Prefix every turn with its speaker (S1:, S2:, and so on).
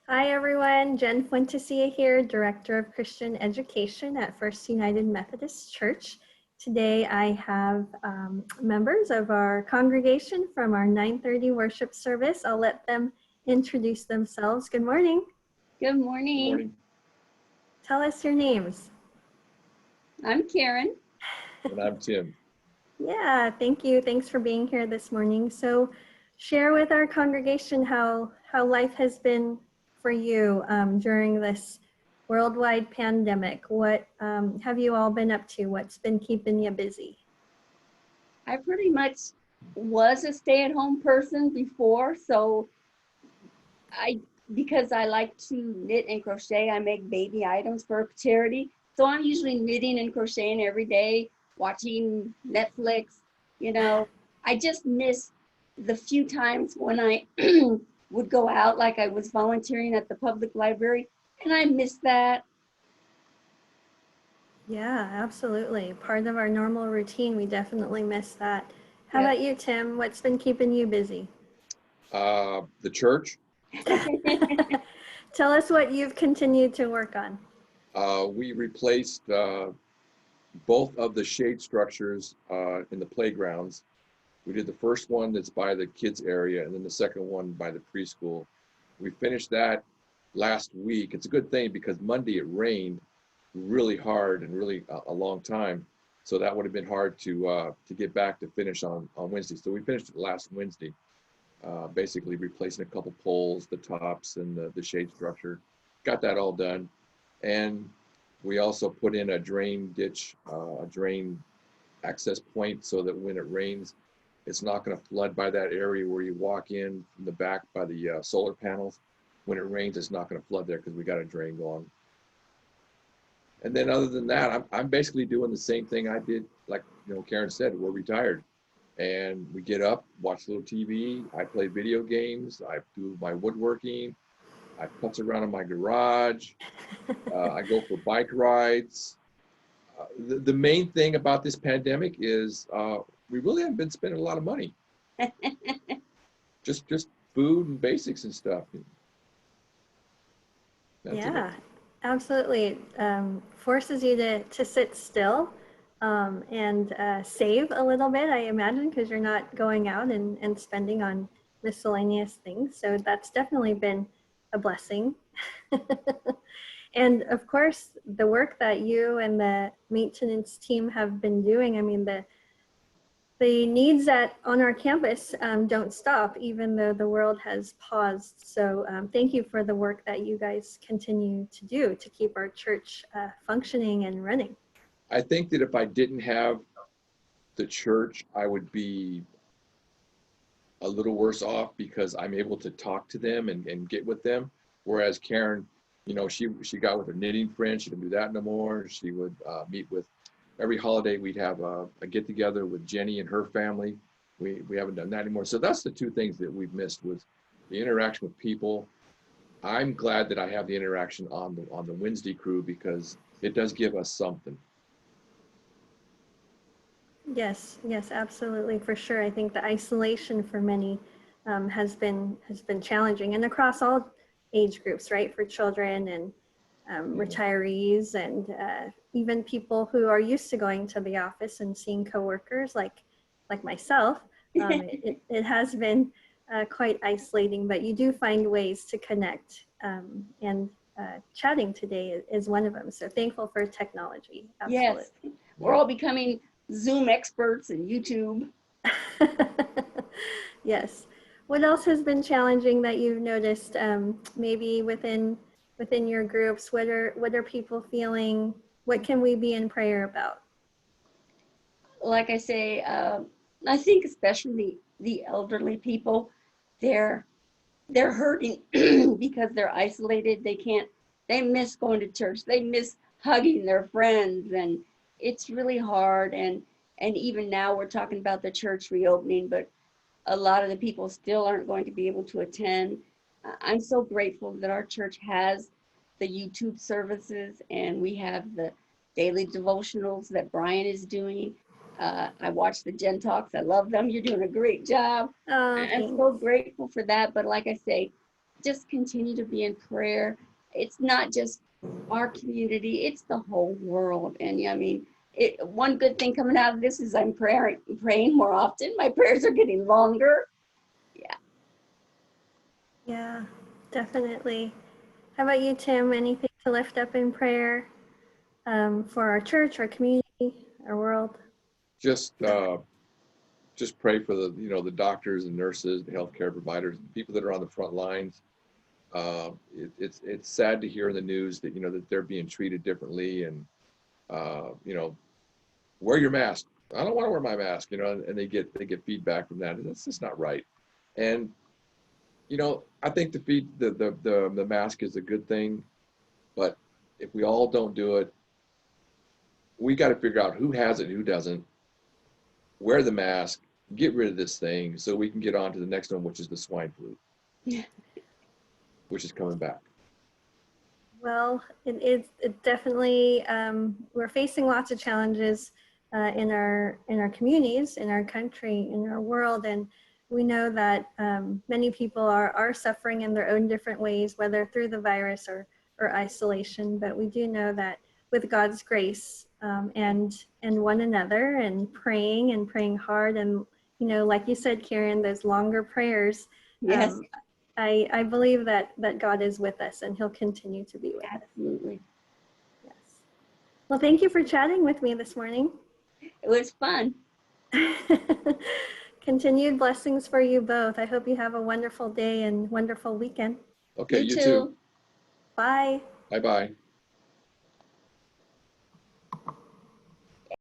S1: Hi everyone, Jen Fuentecilla here, Director of Christian Education at First United Methodist Church. Today I have members of our congregation from our 9:30 worship service. I'll let them introduce themselves. Good morning.
S2: Good morning.
S3: Good morning.
S1: Tell us your names.
S2: I'm Karen.
S3: And I'm Tim.
S1: Yeah, thank you. Thanks for being here this morning. So share with our congregation how life has been for you during this worldwide pandemic. What have you all been up to? What's been keeping you busy?
S2: I pretty much was a stay-at-home person before, so because I like to knit and crochet, I make baby items for charity. So I'm usually knitting and crocheting every day, watching Netflix. I just miss the few times when I would go out, like I was volunteering at the public library, and I miss that.
S1: Yeah, absolutely. Part of our normal routine. We definitely miss that. How about you, Tim? What's been keeping you busy?
S3: The church.
S1: Tell us what you've continued to work on.
S3: We replaced both of the shade structures in the playgrounds. We did the first one that's by the kids area, and then the second one by the preschool. We finished that last week. It's a good thing because Monday it rained really hard and really a long time, so that would have been hard to get back to finish on Wednesday. So we finished it last Wednesday. Basically replacing a couple poles, the tops, and the shade structure. Got that all done. And we also put in a drain ditch, a drain access point so that when it rains, it's not going to flood by that area where you walk in from the back by the solar panels. When it rains, it's not going to flood there because we got a drain going. And then other than that, I'm basically doing the same thing I did, like Karen said, we're retired. And we get up, watch a little TV. I play video games. I do my woodworking. I putz around in my garage. I go for bike rides. The main thing about this pandemic is we really haven't been spending a lot of money. just food and basics and stuff.
S1: Yeah, absolutely. Forces you to sit still. And save a little bit, I imagine, because you're not going out and spending on miscellaneous things. So that's definitely been a blessing. And of course, the work that you and the maintenance team have been doing, I mean, the needs on our campus don't stop, even though the world has paused. So thank you for the work that you guys continue to do to keep our church functioning and running.
S3: I think that if I didn't have the church, I would be a little worse off because I'm able to talk to them and get with them. Whereas Karen, she got with her knitting friend. She didn't do that no more. She would meet with, every holiday we'd have a get together with Jenny and her family. We haven't done that anymore. So that's the two things that we've missed, was the interaction with people. I'm glad that I have the interaction on the Wednesday crew because it does give us something.
S1: Yes, absolutely, for sure. I think the isolation for many has been challenging, and across all age groups, right? For children and retirees, and even people who are used to going to the office and seeing coworkers, like myself. It has been quite isolating, but you do find ways to connect, and chatting today is one of them. So thankful for technology. Absolutely.
S2: Yes, we're all becoming Zoom experts and YouTube.
S1: Yes. What else has been challenging that you've noticed, maybe within your groups? What are people feeling? What can we be in prayer about?
S2: Like I say, I think especially the elderly people, they're hurting because they're isolated. They miss going to church. They miss hugging their friends, and it's really hard. And even now we're talking about the church reopening, but a lot of the people still aren't going to be able to attend. I'm so grateful that our church has the YouTube services, and we have the daily devotionals that Brian is doing. I watch the Gen Talks. I love them. You're doing a great job.
S1: Oh,
S2: I'm so grateful for that. But like I say, just continue to be in prayer. It's not just our community, it's the whole world. And I mean, one good thing coming out of this is I'm praying more often. My prayers are getting longer.
S1: Yeah, definitely. How about you, Tim? Anything to lift up in prayer for our church, our community, our world?
S3: Just pray for the, the doctors and nurses, the healthcare providers, the people that are on the front lines. It's sad to hear in the news that, that they're being treated differently, and, wear your mask. I don't want to wear my mask, and they get feedback from that. And that's just not right. And, I think the mask is a good thing, but if we all don't do it, we got to figure out who has it, who doesn't. Wear the mask, get rid of this thing so we can get on to the next one, which is the swine flu,
S2: Yeah.
S3: which is coming back.
S1: Well, it definitely, we're facing lots of challenges in our communities, in our country, in our world. And we know that many people are suffering in their own different ways, whether through the virus or isolation. But we do know that with God's grace and one another, and praying hard, and, like you said, Karen, those longer prayers.
S2: Yes,
S1: I believe that God is with us, and he'll continue to be with us.
S2: absolutely.
S1: Yes. Well, thank you for chatting with me this morning.
S2: It was fun.
S1: Continued blessings for you both. I hope you have a wonderful day and wonderful weekend.
S3: Okay,
S2: You
S3: you
S2: too.
S3: too.
S1: Bye.
S3: Bye-bye.